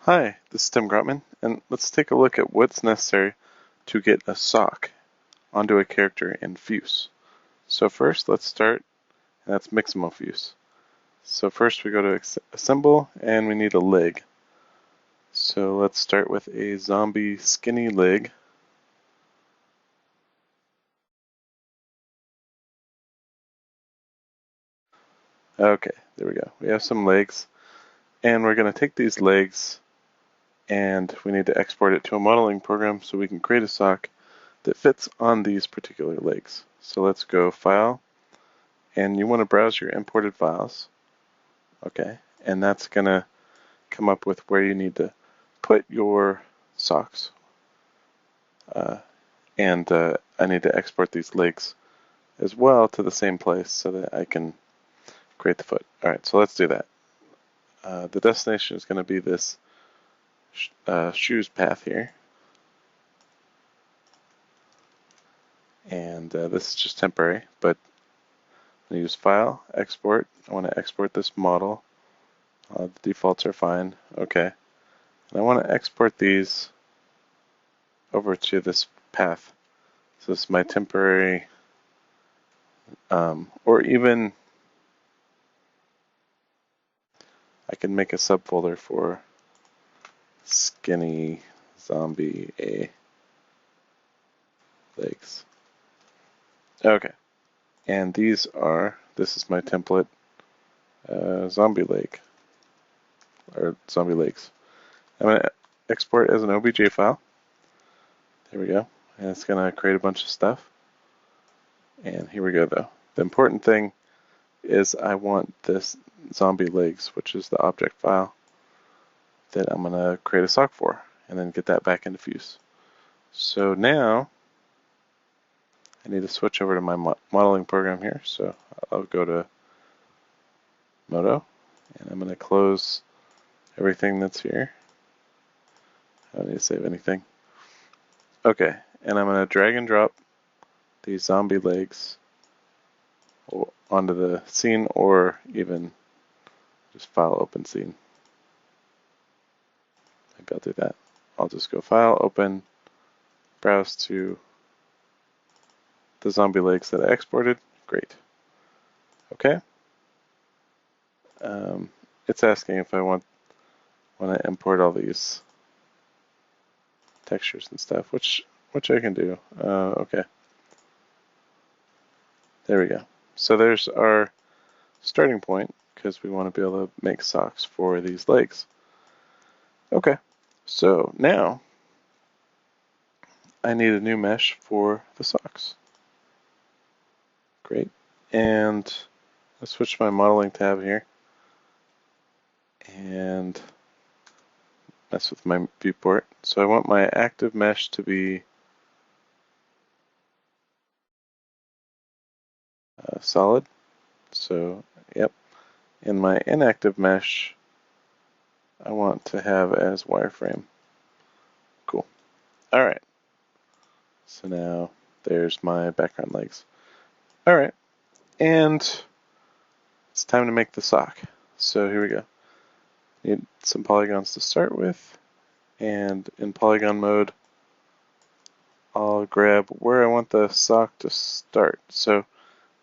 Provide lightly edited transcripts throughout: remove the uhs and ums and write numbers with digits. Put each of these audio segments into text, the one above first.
Hi, this is Tim Grotman, and let's take a look at what's necessary to get a sock onto a character in Fuse. So first, let's start, and that's Mixamo Fuse. So first we go to Assemble, and we need a leg. So let's start with a zombie skinny leg. Okay, there we go. We have some legs, and we're going to take these legs, and we need to export it to a modeling program so we can create a sock that fits on these particular legs. So let's go File, and you want to browse your imported files. Okay, and that's going to come up with where you need to put your socks. And I need to export these legs as well to the same place so that I can create the foot. Alright, so let's do that. The destination is going to be this shoes path here. And this is just temporary, but I'm going to use File, Export. I want to export this model. The defaults are fine. Okay. And I want to export these over to this path. So this is my temporary, or even I can make a subfolder for skinny zombie A legs. Okay. And this is my template zombie leg, or zombie legs. I'm going to export as an OBJ file. There we go. And it's going to create a bunch of stuff. And here we go though. The important thing is I want this zombie legs, which is the object file that I'm going to create a sock for, and then get that back into Fuse. So now I need to switch over to my modeling program here. So I'll go to Moto, and I'm going to close everything that's here. I don't need to save anything. Okay, and I'm going to drag and drop these zombie legs onto the scene, or even just file open scene. Maybe I'll do that. I'll just go File, Open, Browse to the zombie legs that I exported. Great. Okay. It's asking if I want to import all these textures and stuff, which I can do. Okay. There we go. So there's our starting point, because we want to be able to make socks for these legs. Okay. So now I need a new mesh for the socks. Great. And let's switch to my modeling tab here and mess with my viewport. So I want my active mesh to be solid. So, yep. In my inactive mesh, I want to have as wireframe. Cool. Alright. So now there's my background legs. Alright. And it's time to make the sock. So here we go. Need some polygons to start with. And in polygon mode, I'll grab where I want the sock to start. So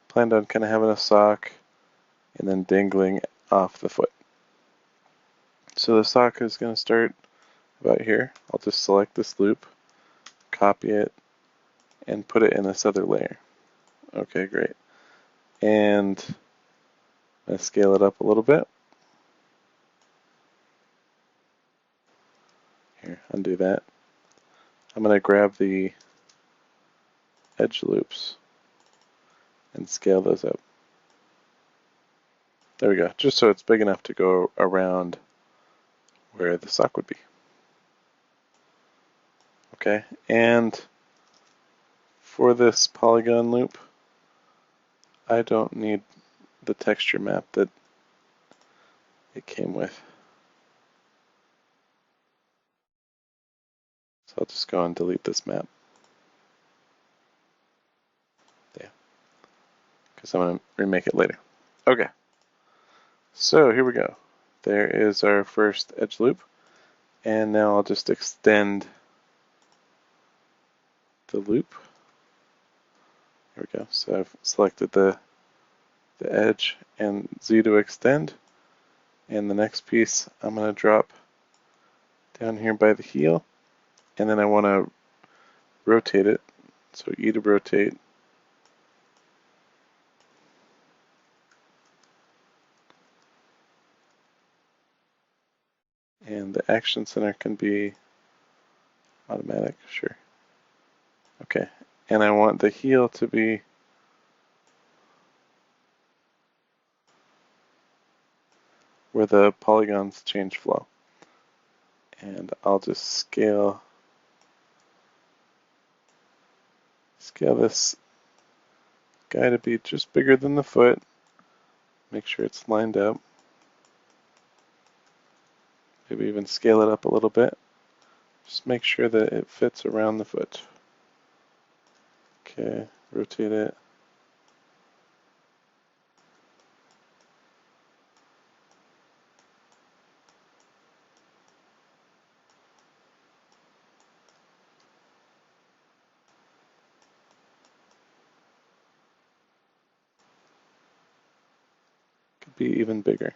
planned on kind of having a sock and then dangling off the foot. So the sock is going to start about here. I'll just select this loop, copy it, and put it in this other layer. Okay, great. And I'm going to scale it up a little bit. Here, undo that. I'm going to grab the edge loops and scale those up. There we go, just so it's big enough to go around where the sock would be. Okay, and for this polygon loop, I don't need the texture map that it came with. So I'll just go and delete this map. Yeah, because I'm going to remake it later. Okay, so here we go. There is our first edge loop. And now I'll just extend the loop. There we go. So I've selected the edge and Z to extend. And the next piece I'm going to drop down here by the heel. And then I want to rotate it. So E to rotate. And the action center can be automatic, sure. Okay, and I want the heel to be where the polygons change flow. And I'll just scale this guy to be just bigger than the foot. Make sure it's lined up. Maybe even scale it up a little bit. Just make sure that it fits around the foot. Okay, rotate it. Could be even bigger.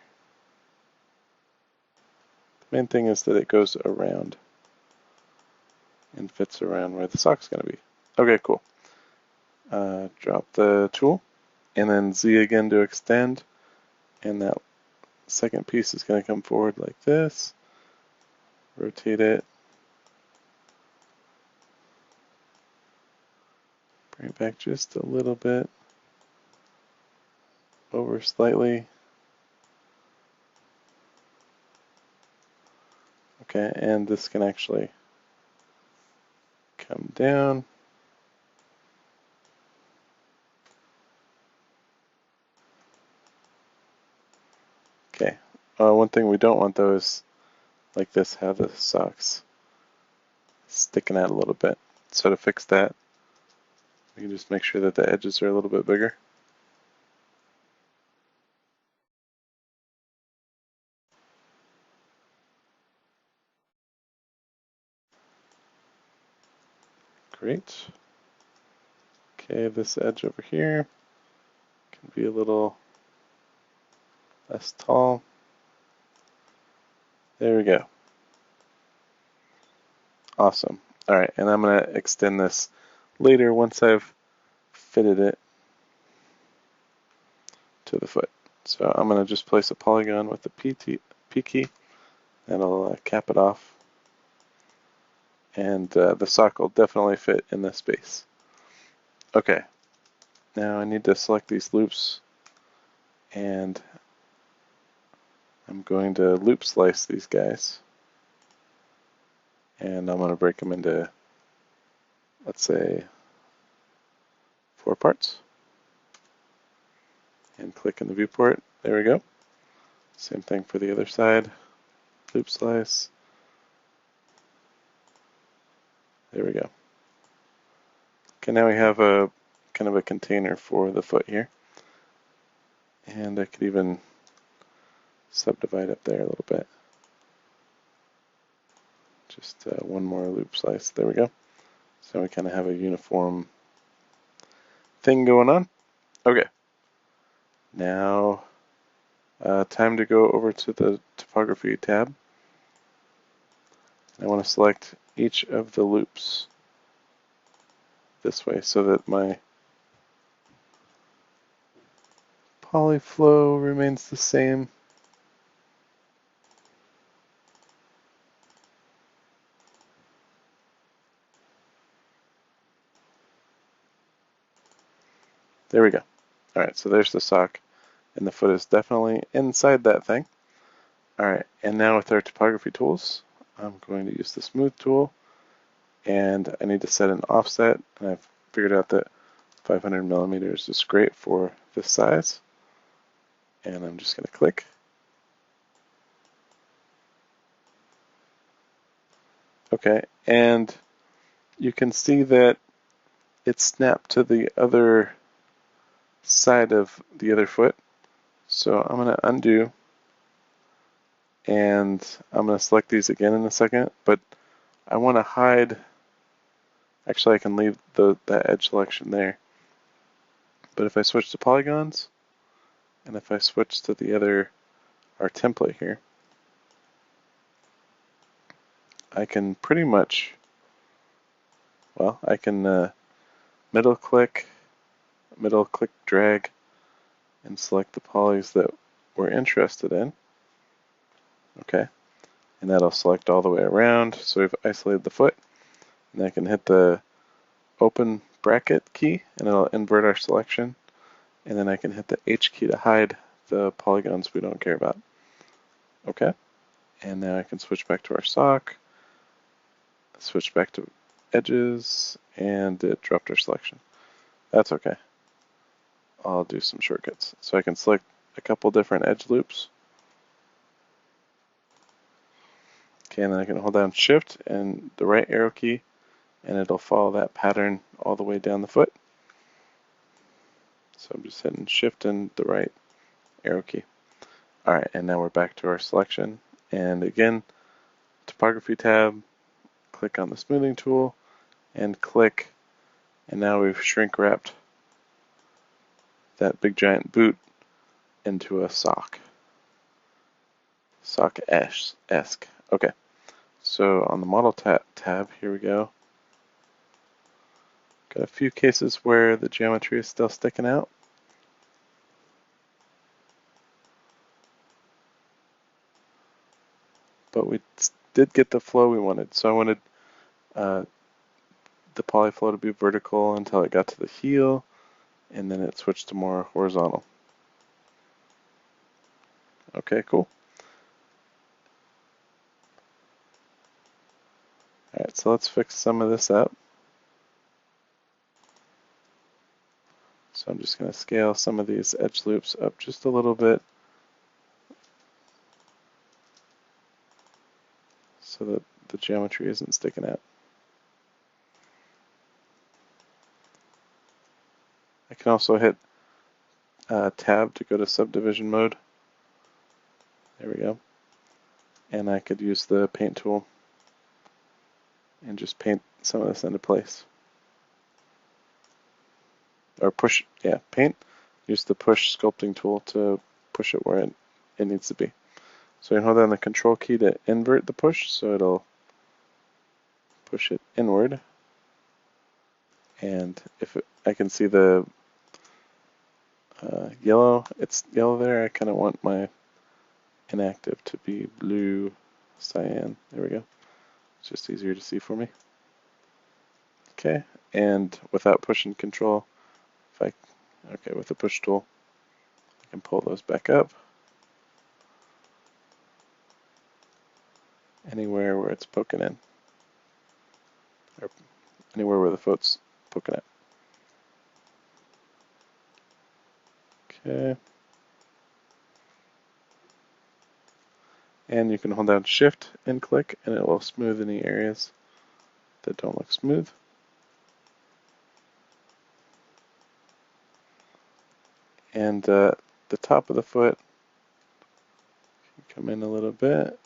The main thing is that it goes around and fits around where the sock's going to be. Okay, cool. Drop the tool and then Z again to extend, and that second piece is going to come forward like this. Rotate it. Bring it back just a little bit. Over slightly. Okay, and this can actually come down. Okay, one thing we don't want though is like this, have the socks sticking out a little bit. So to fix that, we can just make sure that the edges are a little bit bigger. Great. Okay, this edge over here can be a little less tall. There we go. Awesome. All right, and I'm going to extend this later once I've fitted it to the foot. So I'm going to just place a polygon with the P key. That'll cap it off. And the sock will definitely fit in this space. Okay, now I need to select these loops, and I'm going to loop slice these guys. And I'm going to break them into, let's say, 4 parts. And click in the viewport. There we go. Same thing for the other side. Loop slice. There we go. Okay, now we have a kind of a container for the foot here. And I could even subdivide up there a little bit. Just one more loop slice. There we go. So we kind of have a uniform thing going on. Okay. Now, time to go over to the topography tab. I want to select each of the loops this way so that my polyflow remains the same. There we go. Alright, so there's the sock, and the foot is definitely inside that thing. Alright, and now with our topography tools, I'm going to use the smooth tool, and I need to set an offset, and I've figured out that 500 millimeters is great for this size. And I'm just going to click. Okay, and you can see that it snapped to the other side of the other foot. So I'm going to undo And I'm going to select these again in a second, but I want to hide, actually I can leave that edge selection there. But if I switch to polygons, and if I switch to our template here, I can pretty much, well, I can middle click, drag, and select the polys that we're interested in. Okay, and that'll select all the way around. So we've isolated the foot, and I can hit the open bracket key, and it'll invert our selection. And then I can hit the H key to hide the polygons we don't care about. Okay, and now I can switch back to our sock, switch back to edges, and it dropped our selection. That's okay. I'll do some shortcuts. So I can select a couple different edge loops. Okay, and then I can hold down Shift and the right arrow key, and it'll follow that pattern all the way down the foot. So I'm just hitting Shift and the right arrow key. Alright, and now we're back to our selection. And again, Topography tab, click on the smoothing tool, and click, and now we've shrink wrapped that big giant boot into a sock. Sock-esque. Okay, so on the model tab, here we go. Got a few cases where the geometry is still sticking out. But we did get the flow we wanted. So I wanted the polyflow to be vertical until it got to the heel, and then it switched to more horizontal. Okay, cool. Alright, so let's fix some of this up. So I'm just going to scale some of these edge loops up just a little bit so that the geometry isn't sticking out. I can also hit tab to go to subdivision mode. There we go. And I could use the paint tool and just paint some of this into place. Or push, yeah, paint. Use the push sculpting tool to push it where it needs to be. So you can hold down the control key to invert the push, so it'll push it inward. And if I can see the yellow, it's yellow there, I kind of want my inactive to be blue cyan. There we go. It's just easier to see for me. Okay, and without pushing control, with the push tool, I can pull those back up. Anywhere where it's poking in. Or anywhere where the foot's poking at. Okay. And you can hold down Shift and click, and it will smooth any areas that don't look smooth. And the top of the foot, come in a little bit.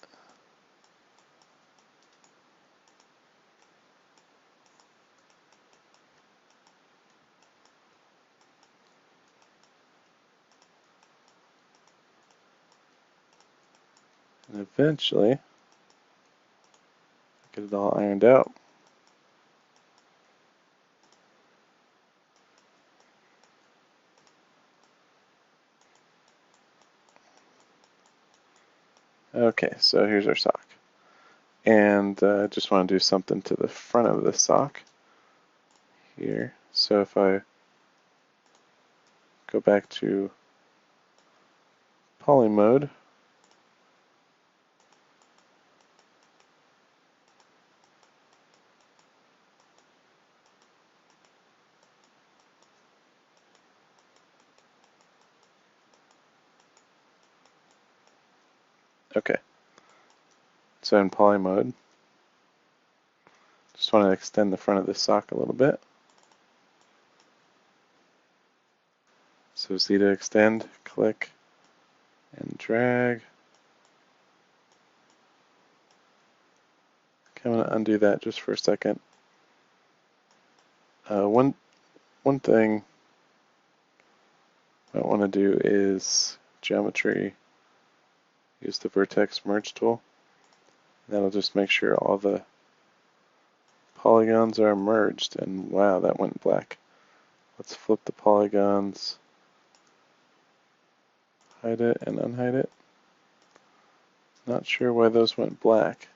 And eventually, get it all ironed out. Okay, so here's our sock. And I just want to do something to the front of the sock here. So if I go back to poly mode, okay. So in poly mode, just want to extend the front of this sock a little bit. So Z to extend, click, and drag. Okay, I'm going to undo that just for a second. One thing I want to do is geometry, use the vertex merge tool. That'll just make sure all the polygons are merged, and wow, that went black. Let's flip the polygons, hide it and unhide it. Not sure why those went black,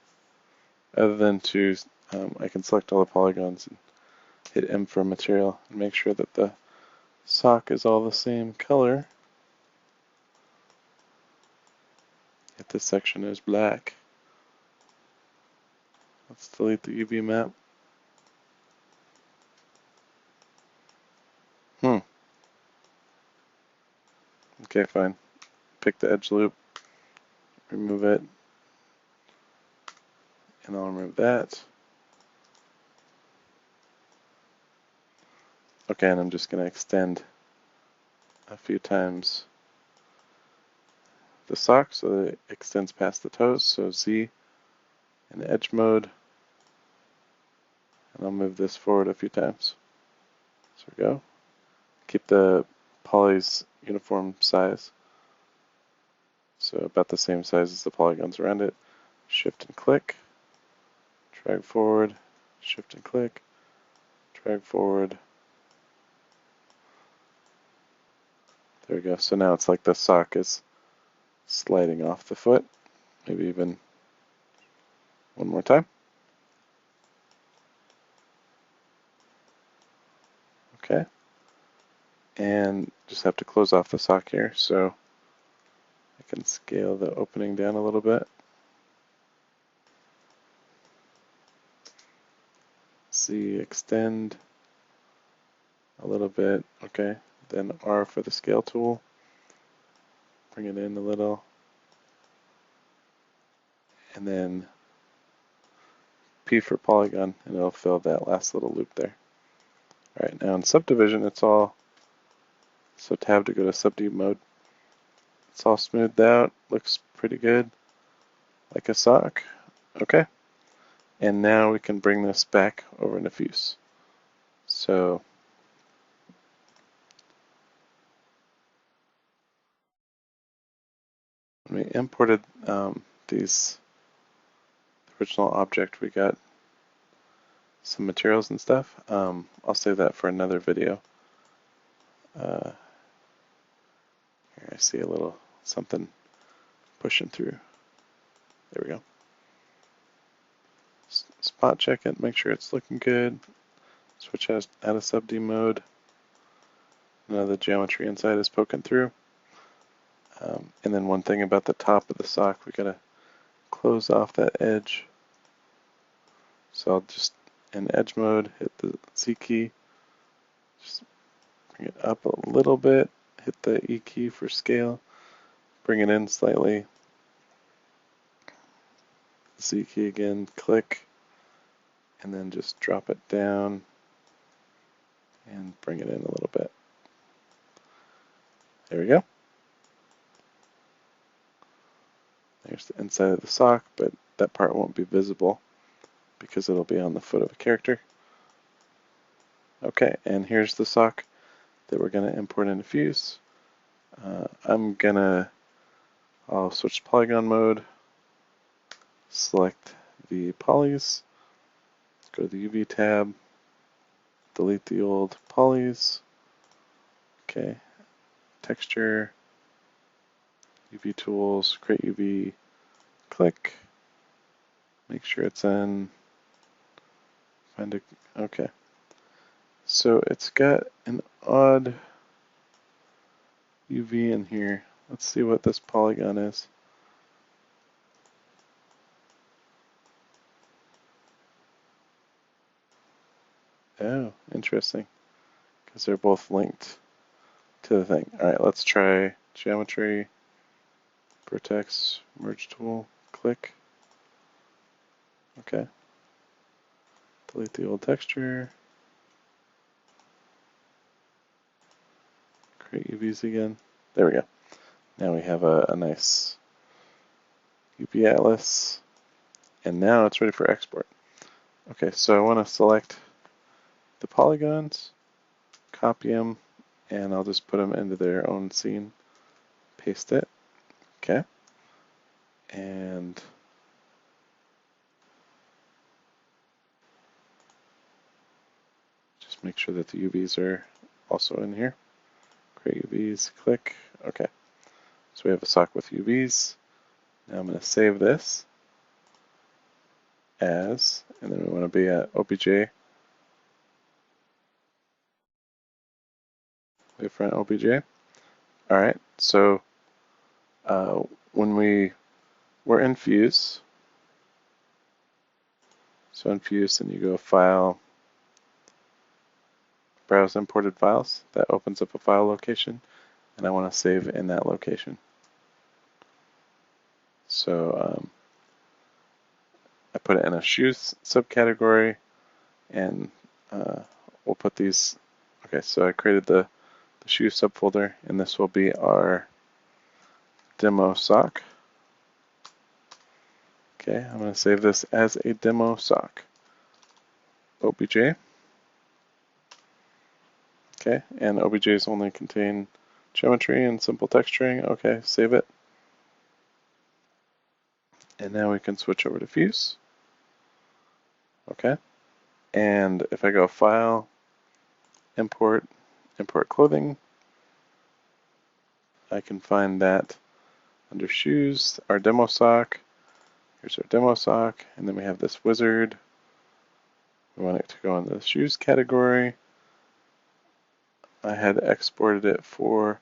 other than to, I can select all the polygons and hit M for material and make sure that the sock is all the same color. If this section is black. Let's delete the UV map. Okay, fine. Pick the edge loop, remove it, and I'll remove that. Okay, and I'm just going to extend a few times the sock so that it extends past the toes. So Z in edge mode, and I'll move this forward a few times. So we go. Keep the polys uniform size, so about the same size as the polygons around it. Shift and click, drag forward, shift and click, drag forward. There we go. So now it's like the sock is sliding off the foot. Maybe even one more time. Okay. And just have to close off the sock here, so I can scale the opening down a little bit. Z, extend a little bit. Okay. Then R for the scale tool. Bring it in a little. And then P for polygon, and it'll fill that last little loop there. Alright, now in subdivision, it's all, so tab to go to subd mode. It's all smoothed out, looks pretty good, like a sock. Okay, and now we can bring this back over in diffuse. So when we imported these original object, we got some materials and stuff. I'll save that for another video. Here I see a little something pushing through. There we go. Spot check it, make sure it's looking good. Switch out of subd mode. Now the geometry inside is poking through. And then one thing about the top of the sock, we gotta close off that edge. So I'll just, in edge mode, hit the Z key, just bring it up a little bit, hit the E key for scale, bring it in slightly, Z key again, click, and then just drop it down and bring it in a little bit. There we go. There's the inside of the sock, but that part won't be visible because it'll be on the foot of a character. Okay, and here's the sock that we're going to import into Fuse. I'll switch to polygon mode, select the polys, go to the UV tab, delete the old polys, okay, texture, UV tools, create UV, click, make sure it's in, find a, okay. So it's got an odd UV in here. Let's see what this polygon is. Oh, interesting. Because they're both linked to the thing. Alright, let's try geometry, vertex, merge tool, click. Okay. Delete the old texture. Create UVs again. There we go. Now we have a nice UV atlas. And now it's ready for export. Okay, so I want to select the polygons, copy them, and I'll just put them into their own scene, paste it, okay, and just make sure that the UVs are also in here. Create UVs, click, okay. So we have a sock with UVs. Now I'm going to save this as, and then we want to be at OBJ, wavefront OBJ. Alright, so when we were in Fuse, so in Fuse, then you go File, Browse Imported Files. That opens up a file location, and I want to save in that location. So I put it in a shoes subcategory, and we'll put these. Okay, so I created the shoe subfolder, and this will be our demo sock. Okay, I'm going to save this as a demo sock. OBJ. Okay, and OBJs only contain geometry and simple texturing. Okay, save it. And now we can switch over to Fuse. Okay, and if I go File, Import, Import Clothing, I can find that under Shoes, our demo sock. Here's our demo sock, and then we have this wizard. We want it to go in the shoes category. I had exported it for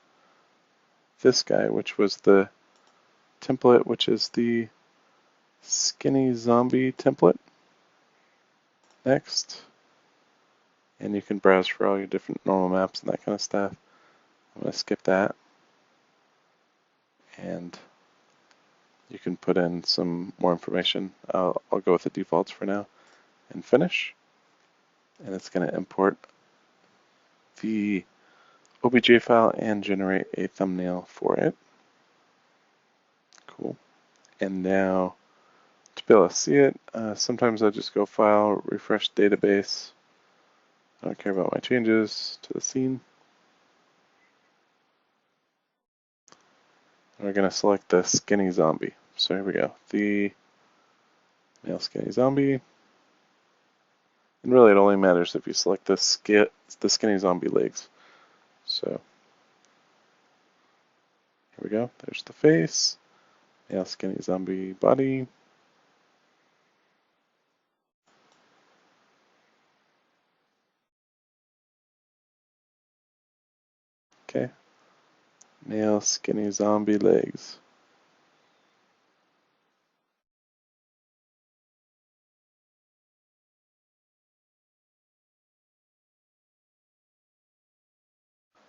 this guy, which was the template, which is the skinny zombie template. Next. And you can browse for all your different normal maps and that kind of stuff. I'm going to skip that. And you can put in some more information. I'll go with the defaults for now and finish. And it's going to import the OBJ file and generate a thumbnail for it. Cool. And now to be able to see it, sometimes I just go File, Refresh Database. I don't care about my changes to the scene. And we're going to select the skinny zombie. So here we go. The male skinny zombie. And really it only matters if you select the skinny zombie legs. So here we go. There's the face. Male skinny zombie body. Okay. Male skinny zombie legs.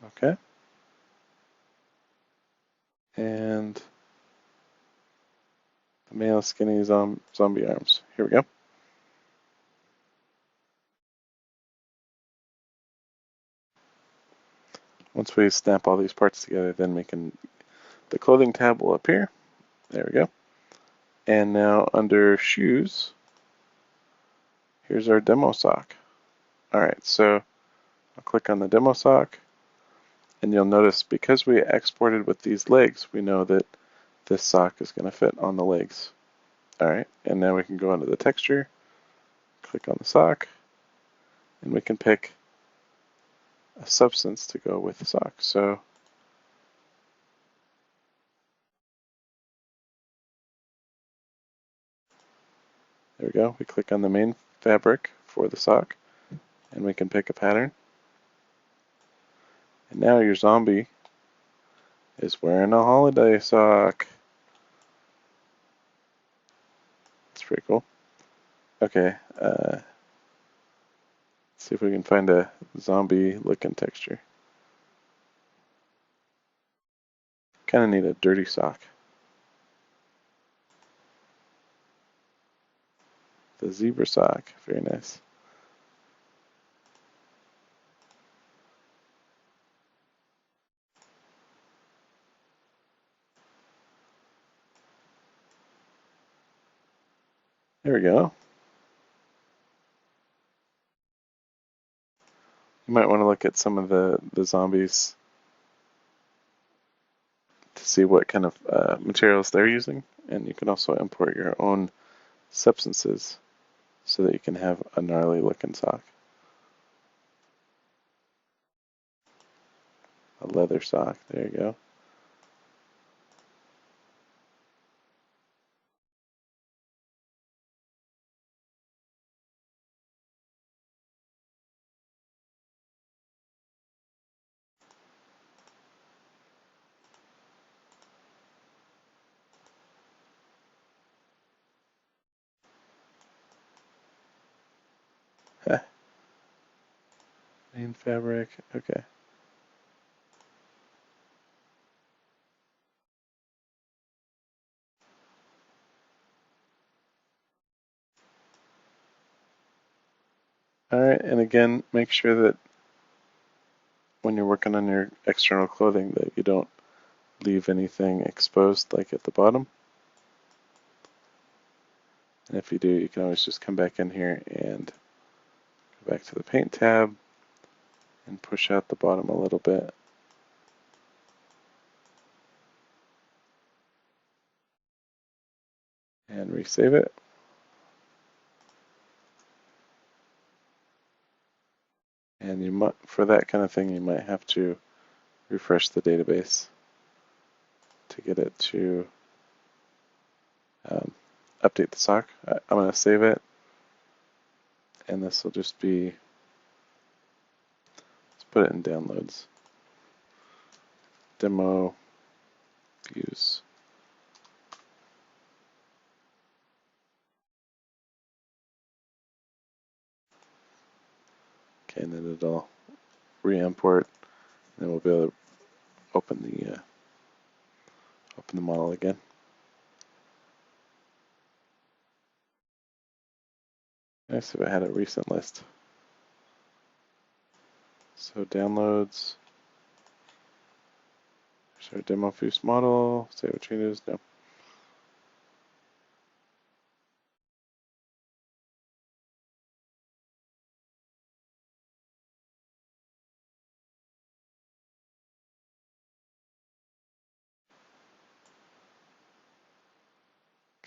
Okay. And the male skinny zombie arms. Here we go. Once we snap all these parts together, then the clothing tab will appear. There we go. And now under shoes, here's our demo sock. Alright, so I'll click on the demo sock, and you'll notice because we exported with these legs, we know that this sock is going to fit on the legs. Alright, and now we can go into the texture, click on the sock, and we can pick a substance to go with the sock. So there we go. We click on the main fabric for the sock, and we can pick a pattern. And now your zombie is wearing a holiday sock. That's pretty cool. Okay, let's see if we can find a zombie looking texture. Kind of need a dirty sock. The zebra sock, very nice. There we go. You might want to look at some of the zombies to see what kind of materials they're using, and you can also import your own substances so that you can have a gnarly looking sock. A leather sock, there you go. Main fabric, okay. Alright, and again, make sure that when you're working on your external clothing that you don't leave anything exposed like at the bottom. And if you do, you can always just come back in here and go back to the paint tab and push out the bottom a little bit. And resave it. And you might, for that kind of thing, you might have to refresh the database to get it to update the sock. I'm going to save it, and this will just be, let's put it in downloads. Demo views. Okay, and then it'll re-import, and then we'll be able to open the model again. Nice if it had a recent list. So downloads. There's our demo fuse model. Save what changes. No.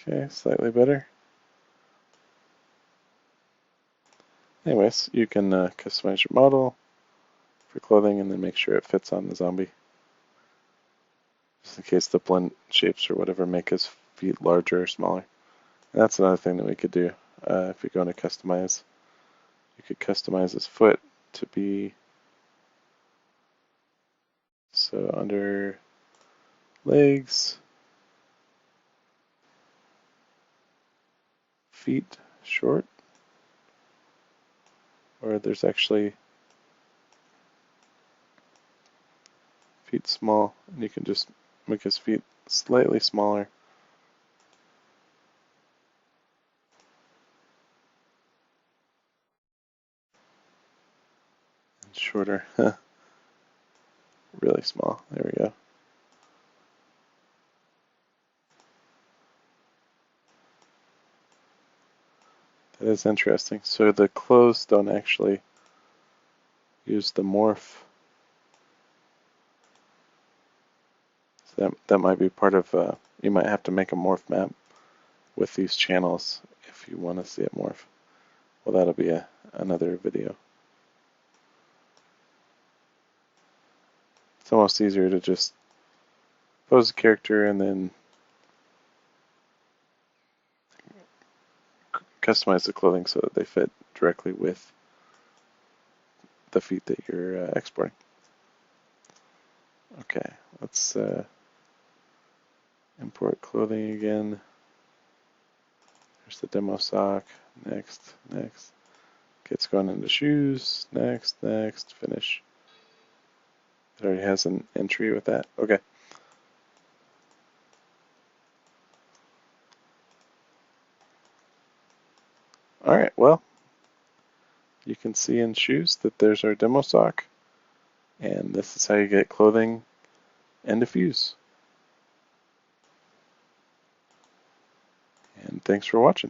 Okay, slightly better. Anyways, you can customize your model for clothing and then make sure it fits on the zombie. Just in case the blend shapes or whatever make his feet larger or smaller. And that's another thing that we could do if you go into customize. You could customize his foot to be, so under legs, feet short, or there's actually feet small, and you can just make his feet slightly smaller. And shorter. Really small. There we go. That is interesting. So the clothes don't actually use the morph. So that might be part of, you might have to make a morph map with these channels if you want to see it morph. Well, that'll be another video. It's almost easier to just pose a character and then customize the clothing so that they fit directly with the feet that you're exporting. Okay, let's import clothing again. There's the demo sock. Next, next. Okay, it's going into shoes. Next, next, finish. It already has an entry with that. Okay. Alright, well, you can see in shoes that there's our demo sock. And this is how you get clothing and a fuse. And thanks for watching.